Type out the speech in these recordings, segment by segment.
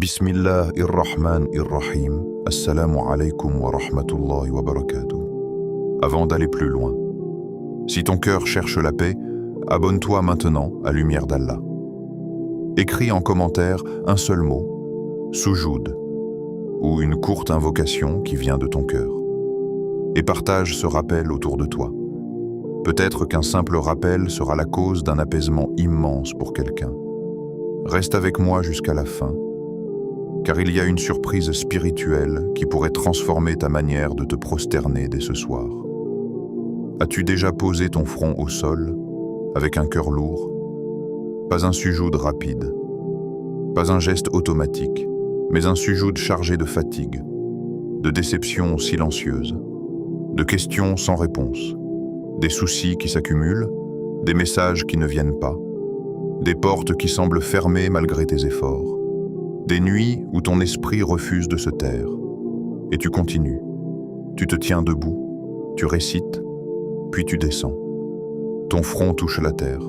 Bismillahirrahmanirrahim. Assalamu alaikum wa rahmatullahi wa barakatuh. Avant d'aller plus loin, si ton cœur cherche la paix, abonne-toi maintenant à Lumière d'Allah. Écris en commentaire un seul mot, soujoud, ou une courte invocation qui vient de ton cœur. Et partage ce rappel autour de toi. Peut-être qu'un simple rappel sera la cause d'un apaisement immense pour quelqu'un. Reste avec moi jusqu'à la fin, car il y a une surprise spirituelle qui pourrait transformer ta manière de te prosterner dès ce soir. As-tu déjà posé ton front au sol, avec un cœur lourd? Pas un sujoud rapide, pas un geste automatique, mais un sujoud chargé de fatigue, de déceptions silencieuses, de questions sans réponse, des soucis qui s'accumulent, des messages qui ne viennent pas, des portes qui semblent fermées malgré tes efforts, des nuits où ton esprit refuse de se taire. Et tu continues, tu te tiens debout, tu récites, puis tu descends. Ton front touche la terre.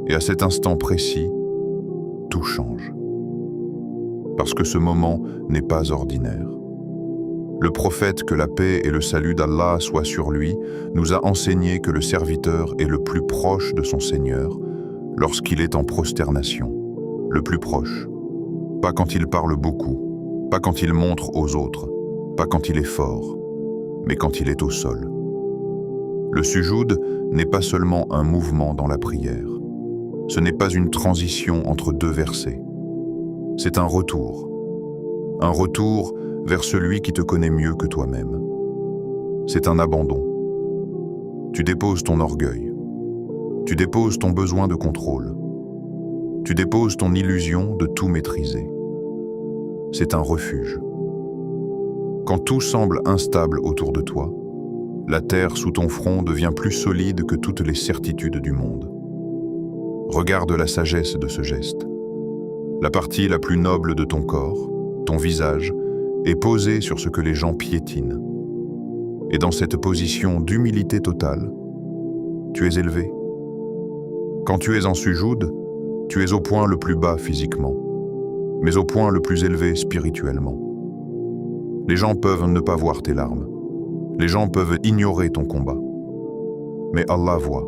Et à cet instant précis, tout change. Parce que ce moment n'est pas ordinaire. Le prophète, que la paix et le salut d'Allah soient sur lui, nous a enseigné que le serviteur est le plus proche de son Seigneur lorsqu'il est en prosternation, le plus proche. Pas quand il parle beaucoup, pas quand il montre aux autres, pas quand il est fort, mais quand il est au sol. Le sujoud n'est pas seulement un mouvement dans la prière. Ce n'est pas une transition entre deux versets. C'est un retour vers celui qui te connaît mieux que toi-même. C'est un abandon. Tu déposes ton orgueil. Tu déposes ton besoin de contrôle. Tu déposes ton illusion de tout maîtriser. C'est un refuge. Quand tout semble instable autour de toi, la terre sous ton front devient plus solide que toutes les certitudes du monde. Regarde la sagesse de ce geste. La partie la plus noble de ton corps, ton visage, est posée sur ce que les gens piétinent. Et dans cette position d'humilité totale, tu es élevé. Quand tu es en sujoud, tu es au point le plus bas physiquement, mais au point le plus élevé spirituellement. Les gens peuvent ne pas voir tes larmes. Les gens peuvent ignorer ton combat. Mais Allah voit.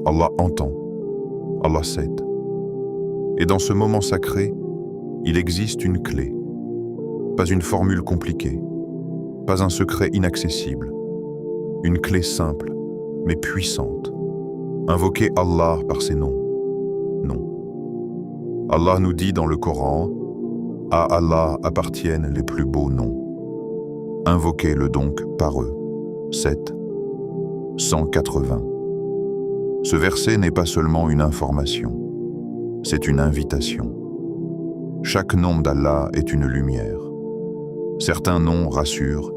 Allah entend. Allah sait. Et dans ce moment sacré, il existe une clé. Pas une formule compliquée. Pas un secret inaccessible. Une clé simple, mais puissante. Invoquer Allah par ses noms. Non. Allah nous dit dans le Coran, « À Allah appartiennent les plus beaux noms. » Invoquez-le donc par eux. 7. 180. Ce verset n'est pas seulement une information, c'est une invitation. Chaque nom d'Allah est une lumière. Certains noms rassurent,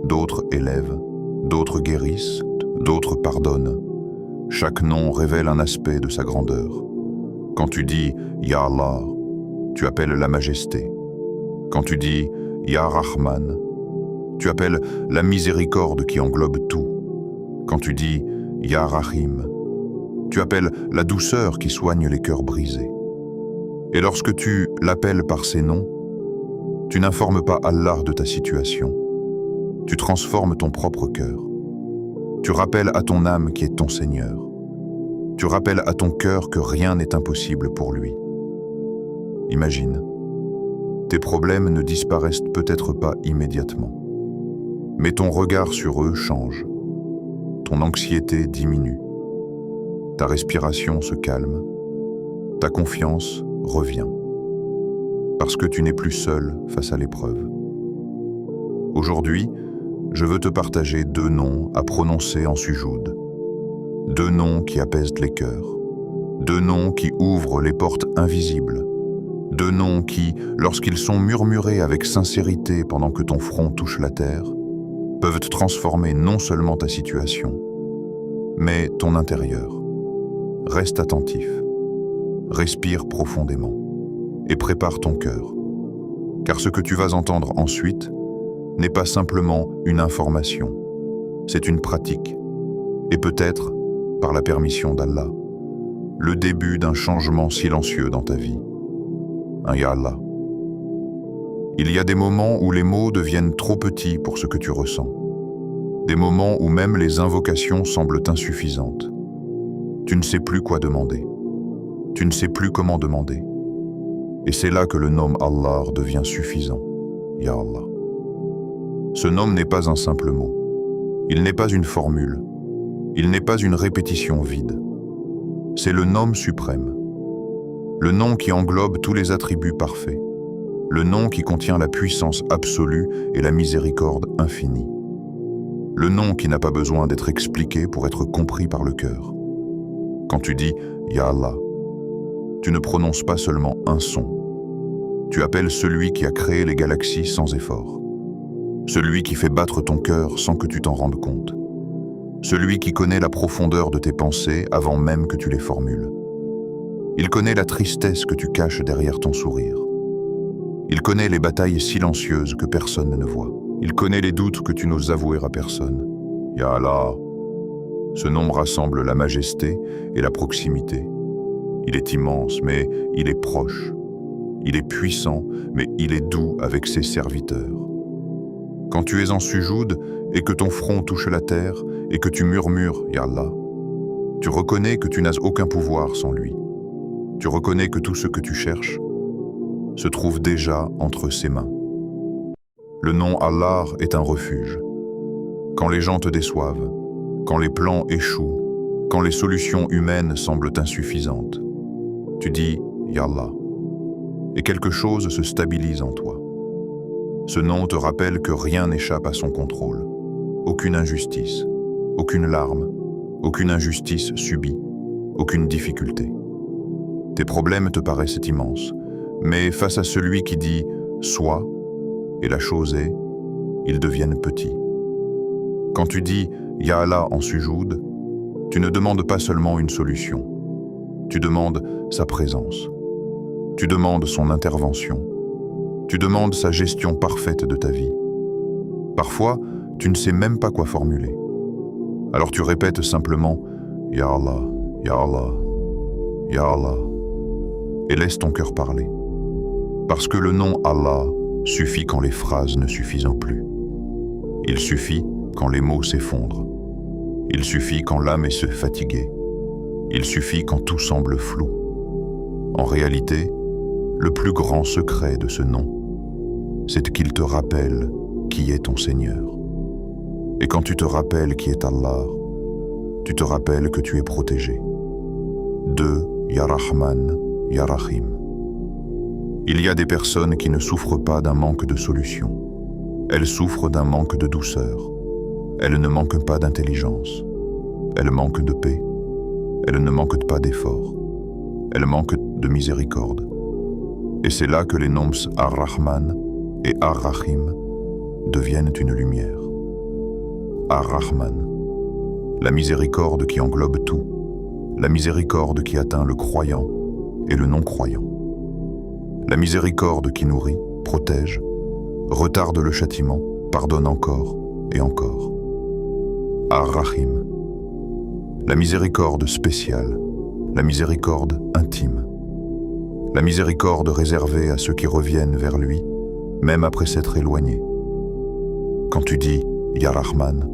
d'autres élèvent, d'autres guérissent, d'autres pardonnent. Chaque nom révèle un aspect de sa grandeur. Quand tu dis « Ya Allah », tu appelles la majesté. Quand tu dis « Ya Rahman », tu appelles la miséricorde qui englobe tout. Quand tu dis « Ya Rahim », tu appelles la douceur qui soigne les cœurs brisés. Et lorsque tu l'appelles par ces noms, tu n'informes pas Allah de ta situation. Tu transformes ton propre cœur. Tu rappelles à ton âme qui est ton Seigneur. Tu rappelles à ton cœur que rien n'est impossible pour lui. Imagine, tes problèmes ne disparaissent peut-être pas immédiatement, mais ton regard sur eux change. Ton anxiété diminue. Ta respiration se calme. Ta confiance revient. Parce que tu n'es plus seul face à l'épreuve. Aujourd'hui, je veux te partager 2 noms à prononcer en sujoud. 2 noms qui apaisent les cœurs. 2 noms qui ouvrent les portes invisibles. 2 noms qui, lorsqu'ils sont murmurés avec sincérité pendant que ton front touche la terre, peuvent transformer non seulement ta situation, mais ton intérieur. Reste attentif. Respire profondément et prépare ton cœur. Car ce que tu vas entendre ensuite n'est pas simplement une information, c'est une pratique, et peut-être, par la permission d'Allah, le début d'un changement silencieux dans ta vie. Un Ya Allah. Il y a des moments où les mots deviennent trop petits pour ce que tu ressens. Des moments où même les invocations semblent insuffisantes. Tu ne sais plus quoi demander. Tu ne sais plus comment demander. Et c'est là que le nom Allah devient suffisant. Ya Allah. Ce nom n'est pas un simple mot. Il n'est pas une formule. Il n'est pas une répétition vide. C'est le nom suprême. Le nom qui englobe tous les attributs parfaits. Le nom qui contient la puissance absolue et la miséricorde infinie. Le nom qui n'a pas besoin d'être expliqué pour être compris par le cœur. Quand tu dis « Ya Allah », tu ne prononces pas seulement un son. Tu appelles celui qui a créé les galaxies sans effort. Celui qui fait battre ton cœur sans que tu t'en rendes compte. Celui qui connaît la profondeur de tes pensées avant même que tu les formules. Il connaît la tristesse que tu caches derrière ton sourire. Il connaît les batailles silencieuses que personne ne voit. Il connaît les doutes que tu n'oses avouer à personne. Ya Allah. Ce nom rassemble la majesté et la proximité. Il est immense, mais il est proche. Il est puissant, mais il est doux avec ses serviteurs. Quand tu es en sujoud et que ton front touche la terre et que tu murmures « Ya Allah », tu reconnais que tu n'as aucun pouvoir sans lui. Tu reconnais que tout ce que tu cherches se trouve déjà entre ses mains. Le nom Allah est un refuge. Quand les gens te déçoivent, quand les plans échouent, quand les solutions humaines semblent insuffisantes, tu dis « Ya Allah » et quelque chose se stabilise en toi. Ce nom te rappelle que rien n'échappe à son contrôle. Aucune injustice, aucune larme, aucune injustice subie, aucune difficulté. Tes problèmes te paraissent immenses, mais face à celui qui dit « sois » et la chose est, ils deviennent petits. Quand tu dis « Ya Allah » en sujoud, tu ne demandes pas seulement une solution. Tu demandes sa présence. Tu demandes son intervention. Tu demandes sa gestion parfaite de ta vie. Parfois, tu ne sais même pas quoi formuler. Alors tu répètes simplement « Ya Allah, Ya Allah, Ya Allah » et laisse ton cœur parler. Parce que le nom Allah suffit quand les phrases ne suffisent plus. Il suffit quand les mots s'effondrent. Il suffit quand l'âme est fatiguée. Il suffit quand tout semble flou. En réalité, le plus grand secret de ce nom, c'est qu'il te rappelle qui est ton Seigneur. Et quand tu te rappelles qui est Allah, tu te rappelles que tu es protégé. De Ya Rahman, Ya Rahim. Il y a des personnes qui ne souffrent pas d'un manque de solution. Elles souffrent d'un manque de douceur. Elles ne manquent pas d'intelligence. Elles manquent de paix. Elles ne manquent pas d'effort. Elles manquent de miséricorde. Et c'est là que les noms Ar-Rahman et Ar-Rahim deviennent une lumière. Ar-Rahman, la miséricorde qui englobe tout, la miséricorde qui atteint le croyant et le non-croyant. La miséricorde qui nourrit, protège, retarde le châtiment, pardonne encore et encore. Ar-Rahim, la miséricorde spéciale, la miséricorde intime. La miséricorde réservée à ceux qui reviennent vers lui, même après s'être éloignés. Quand tu dis « Ya Rahman »,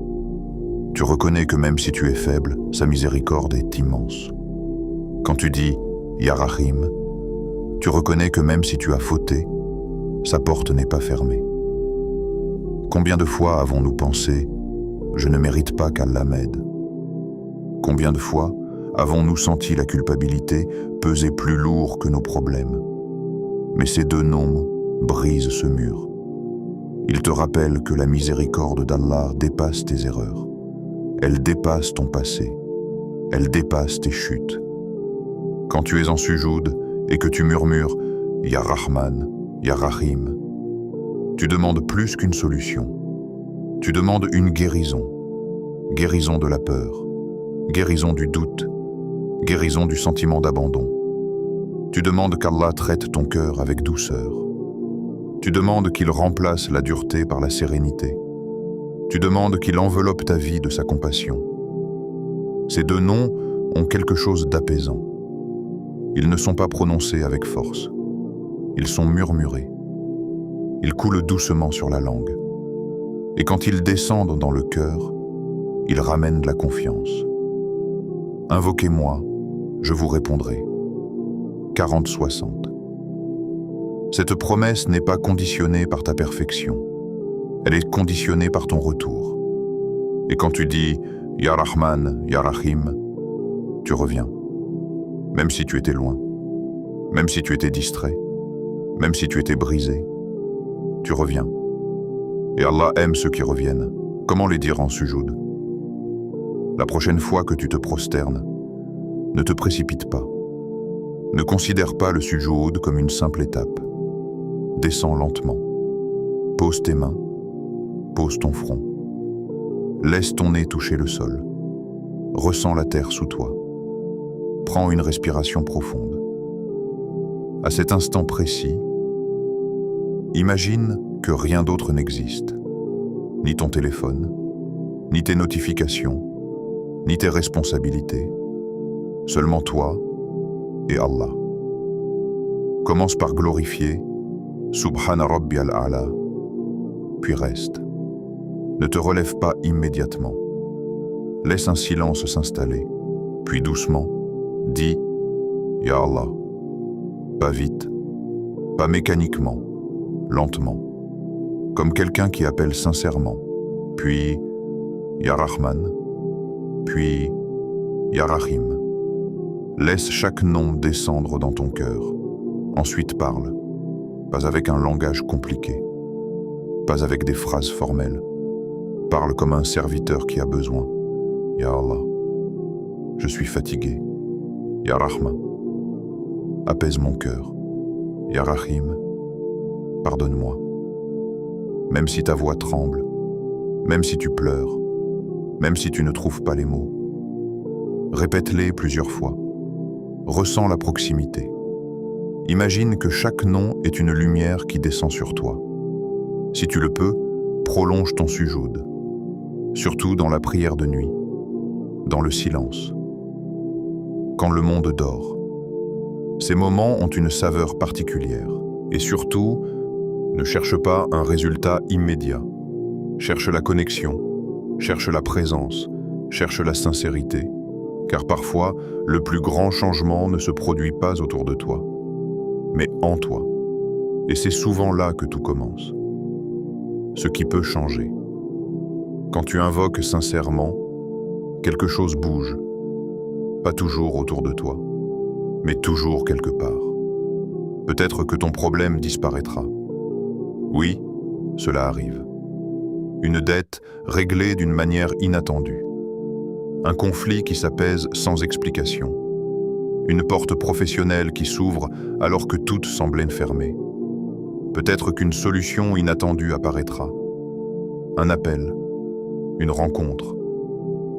tu reconnais que même si tu es faible, sa miséricorde est immense. Quand tu dis « Ya Rahim », tu reconnais que même si tu as fauté, sa porte n'est pas fermée. Combien de fois avons-nous pensé « Je ne mérite pas qu'Allah m'aide » ? Combien de fois avons-nous senti la culpabilité peser plus lourd que nos problèmes? Mais ces deux noms brisent ce mur. Ils te rappellent que la miséricorde d'Allah dépasse tes erreurs. Elle dépasse ton passé. Elle dépasse tes chutes. Quand tu es en sujoud et que tu murmures « Ya Rahman, Ya Rahim », tu demandes plus qu'une solution. Tu demandes une guérison. Guérison de la peur. Guérison du doute. Guérison du sentiment d'abandon. Tu demandes qu'Allah traite ton cœur avec douceur. Tu demandes qu'il remplace la dureté par la sérénité. Tu demandes qu'il enveloppe ta vie de sa compassion. Ces deux noms ont quelque chose d'apaisant. Ils ne sont pas prononcés avec force. Ils sont murmurés. Ils coulent doucement sur la langue. Et quand ils descendent dans le cœur, ils ramènent la confiance. Invoquez-moi, je vous répondrai. 40-60. Cette promesse n'est pas conditionnée par ta perfection. Elle est conditionnée par ton retour. Et quand tu dis « Ya Rahman, Ya Rahim », tu reviens. Même si tu étais loin, même si tu étais distrait, même si tu étais brisé, tu reviens. Et Allah aime ceux qui reviennent. Comment les dire en sujoud? La prochaine fois que tu te prosternes, ne te précipite pas. Ne considère pas le sujoud comme une simple étape. Descends lentement. Pose tes mains. Pose ton front. Laisse ton nez toucher le sol. Ressens la terre sous toi. Prends une respiration profonde. À cet instant précis, imagine que rien d'autre n'existe. Ni ton téléphone, ni tes notifications, ni tes responsabilités. Seulement toi et Allah. Commence par glorifier Subhana Rabbi al-A'la, puis reste. Ne te relève pas immédiatement. Laisse un silence s'installer, puis doucement, dis Ya Allah. Pas vite, pas mécaniquement, lentement, comme quelqu'un qui appelle sincèrement, puis Ya Rahman, puis Ya Rahim. Laisse chaque nom descendre dans ton cœur. Ensuite parle, pas avec un langage compliqué, pas avec des phrases formelles. Parle comme un serviteur qui a besoin. Ya Allah, je suis fatigué. Ya Rahman, apaise mon cœur. Ya Rahim, pardonne-moi. Même si ta voix tremble, même si tu pleures, même si tu ne trouves pas les mots, répète-les plusieurs fois. Ressens la proximité. Imagine que chaque nom est une lumière qui descend sur toi. Si tu le peux, prolonge ton sujoud, surtout dans la prière de nuit, dans le silence, quand le monde dort. Ces moments ont une saveur particulière. Et surtout, ne cherche pas un résultat immédiat. Cherche la connexion, cherche la présence, cherche la sincérité, car parfois, le plus grand changement ne se produit pas autour de toi, mais en toi. Et c'est souvent là que tout commence. Ce qui peut changer. Quand tu invoques sincèrement, quelque chose bouge. Pas toujours autour de toi, mais toujours quelque part. Peut-être que ton problème disparaîtra. Oui, cela arrive. Une dette réglée d'une manière inattendue. Un conflit qui s'apaise sans explication. Une porte professionnelle qui s'ouvre alors que toutes semblaient fermées. Peut-être qu'une solution inattendue apparaîtra. Un appel, une rencontre,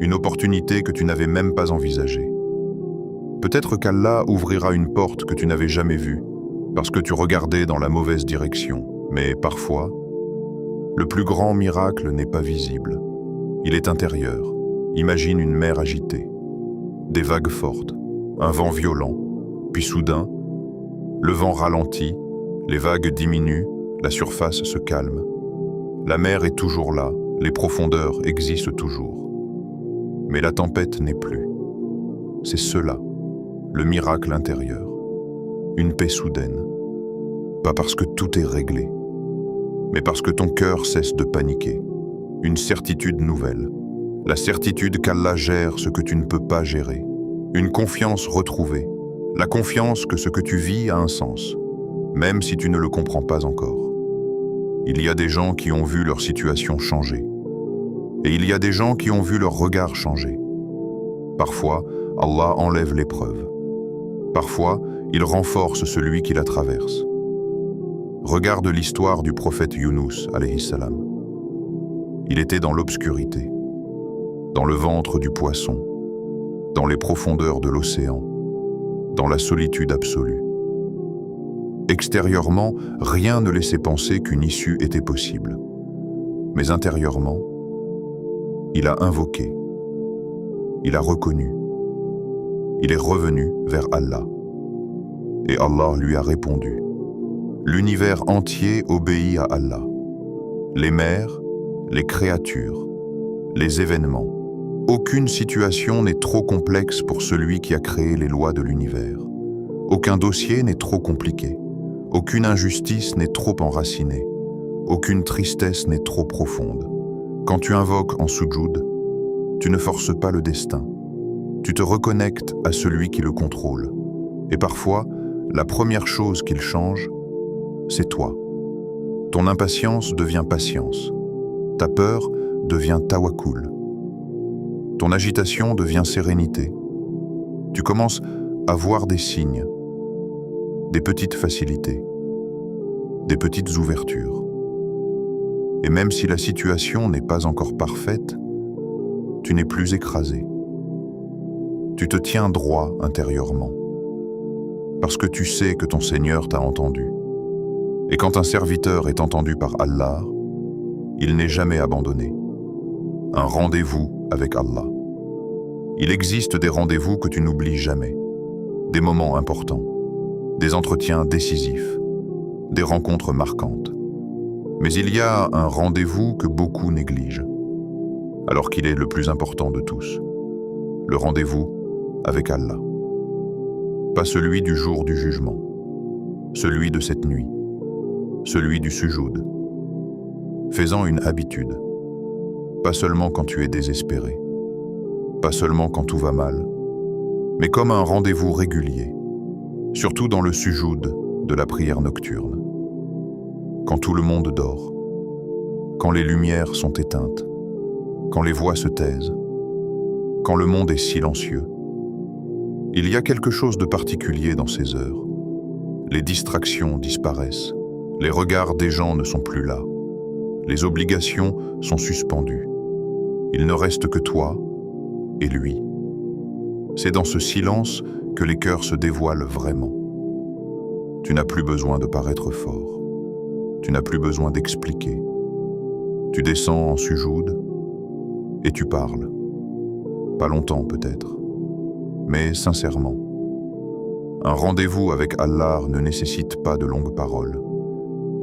une opportunité que tu n'avais même pas envisagée. Peut-être qu'Allah ouvrira une porte que tu n'avais jamais vue, parce que tu regardais dans la mauvaise direction. Mais parfois, le plus grand miracle n'est pas visible. Il est intérieur. Imagine une mer agitée, des vagues fortes, un vent violent, puis soudain, le vent ralentit, les vagues diminuent, la surface se calme. La mer est toujours là, les profondeurs existent toujours. Mais la tempête n'est plus. C'est cela, le miracle intérieur. Une paix soudaine. Pas parce que tout est réglé, mais parce que ton cœur cesse de paniquer. Une certitude nouvelle. La certitude qu'Allah gère ce que tu ne peux pas gérer. Une confiance retrouvée. La confiance que ce que tu vis a un sens, même si tu ne le comprends pas encore. Il y a des gens qui ont vu leur situation changer. Et il y a des gens qui ont vu leur regard changer. Parfois, Allah enlève l'épreuve. Parfois, il renforce celui qui la traverse. Regarde l'histoire du prophète Younous, alayhi salam. Il était dans l'obscurité, dans le ventre du poisson, dans les profondeurs de l'océan, dans la solitude absolue. Extérieurement, rien ne laissait penser qu'une issue était possible. Mais intérieurement, il a invoqué, il a reconnu, il est revenu vers Allah. Et Allah lui a répondu. L'univers entier obéit à Allah. Les mers, les créatures, les événements. Aucune situation n'est trop complexe pour celui qui a créé les lois de l'univers. Aucun dossier n'est trop compliqué. Aucune injustice n'est trop enracinée. Aucune tristesse n'est trop profonde. Quand tu invoques en sujoud, tu ne forces pas le destin. Tu te reconnectes à celui qui le contrôle. Et parfois, la première chose qu'il change, c'est toi. Ton impatience devient patience. Ta peur devient tawakkul. Ton agitation devient sérénité. Tu commences à voir des signes, des petites facilités, des petites ouvertures. Et même si la situation n'est pas encore parfaite, tu n'es plus écrasé. Tu te tiens droit intérieurement, parce que tu sais que ton Seigneur t'a entendu. Et quand un serviteur est entendu par Allah, il n'est jamais abandonné. Un rendez-vous avec Allah. Il existe des rendez-vous que tu n'oublies jamais, des moments importants, des entretiens décisifs, des rencontres marquantes. Mais il y a un rendez-vous que beaucoup négligent, alors qu'il est le plus important de tous. Le rendez-vous avec Allah. Pas celui du jour du jugement, celui de cette nuit, celui du sujoud. Fais-en une habitude, pas seulement quand tu es désespéré, pas seulement quand tout va mal, mais comme un rendez-vous régulier, surtout dans le sujoud de la prière nocturne. Quand tout le monde dort, quand les lumières sont éteintes, quand les voix se taisent, quand le monde est silencieux. Il y a quelque chose de particulier dans ces heures. Les distractions disparaissent, les regards des gens ne sont plus là, les obligations sont suspendues. Il ne reste que toi et lui. C'est dans ce silence que les cœurs se dévoilent vraiment. Tu n'as plus besoin de paraître fort. Tu n'as plus besoin d'expliquer. Tu descends en sujoud et tu parles. Pas longtemps peut-être, mais sincèrement. Un rendez-vous avec Allah ne nécessite pas de longues paroles.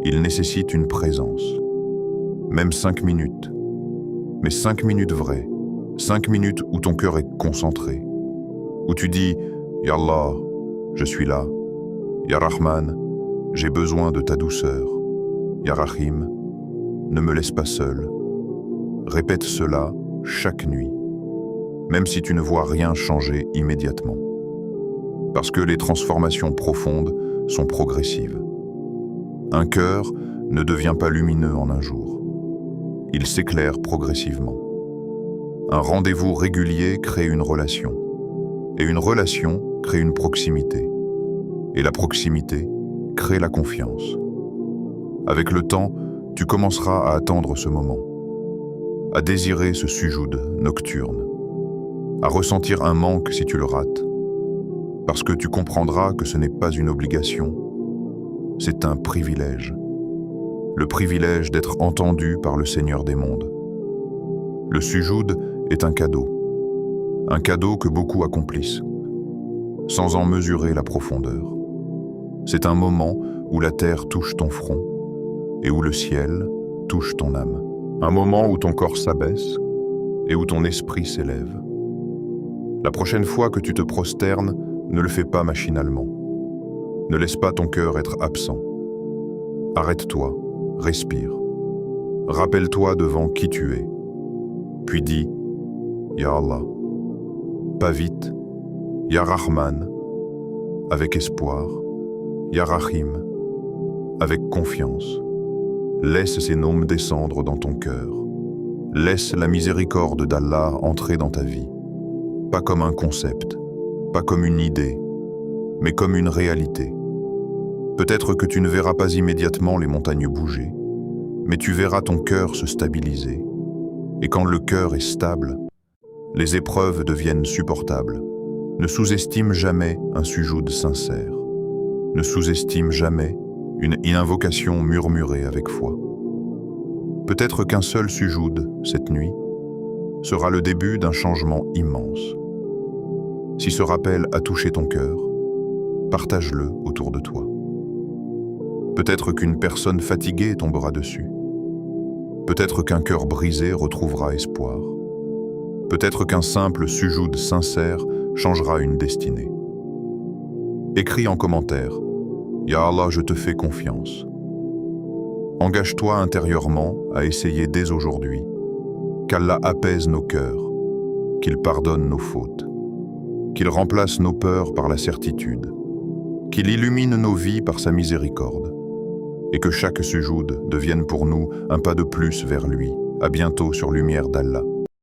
Il nécessite une présence. Même 5 minutes. Mais 5 minutes vraies. 5 minutes où ton cœur est concentré. Où tu dis « Ya Allah, je suis là. Ya Rahman, j'ai besoin de ta douceur. Ya Rahim, ne me laisse pas seul. » Répète cela chaque nuit, même si tu ne vois rien changer immédiatement. Parce que les transformations profondes sont progressives. Un cœur ne devient pas lumineux en un jour. Il s'éclaire progressivement. Un rendez-vous régulier crée une relation. Et une relation crée une proximité. Et la proximité crée la confiance. Avec le temps, tu commenceras à attendre ce moment, à désirer ce sujoud nocturne, à ressentir un manque si tu le rates, parce que tu comprendras que ce n'est pas une obligation, c'est un privilège. Le privilège d'être entendu par le Seigneur des mondes. Le sujoud est un cadeau que beaucoup accomplissent, sans en mesurer la profondeur. C'est un moment où la terre touche ton front et où le ciel touche ton âme. Un moment où ton corps s'abaisse et où ton esprit s'élève. La prochaine fois que tu te prosternes, ne le fais pas machinalement. Ne laisse pas ton cœur être absent. Arrête-toi, respire. Rappelle-toi devant qui tu es. Puis dis « Ya Allah ». Pas vite, « Ya Rahman », avec espoir, « Ya Rahim », avec confiance. Laisse ces noms descendre dans ton cœur. Laisse la miséricorde d'Allah entrer dans ta vie. Pas comme un concept, pas comme une idée, mais comme une réalité. Peut-être que tu ne verras pas immédiatement les montagnes bouger, mais tu verras ton cœur se stabiliser. Et quand le cœur est stable, les épreuves deviennent supportables. Ne sous-estime jamais un sujoud sincère. Ne sous-estime jamais une invocation murmurée avec foi. Peut-être qu'un seul sujoud, cette nuit, sera le début d'un changement immense. Si ce rappel a touché ton cœur, partage-le autour de toi. Peut-être qu'une personne fatiguée tombera dessus. Peut-être qu'un cœur brisé retrouvera espoir. Peut-être qu'un simple sujoud sincère changera une destinée. Écris en commentaire « Ya Allah, je te fais confiance ». Engage-toi intérieurement à essayer dès aujourd'hui qu'Allah apaise nos cœurs, qu'il pardonne nos fautes, qu'il remplace nos peurs par la certitude, qu'il illumine nos vies par sa miséricorde, et que chaque sujoud devienne pour nous un pas de plus vers lui. À bientôt sur Lumière d'Allah.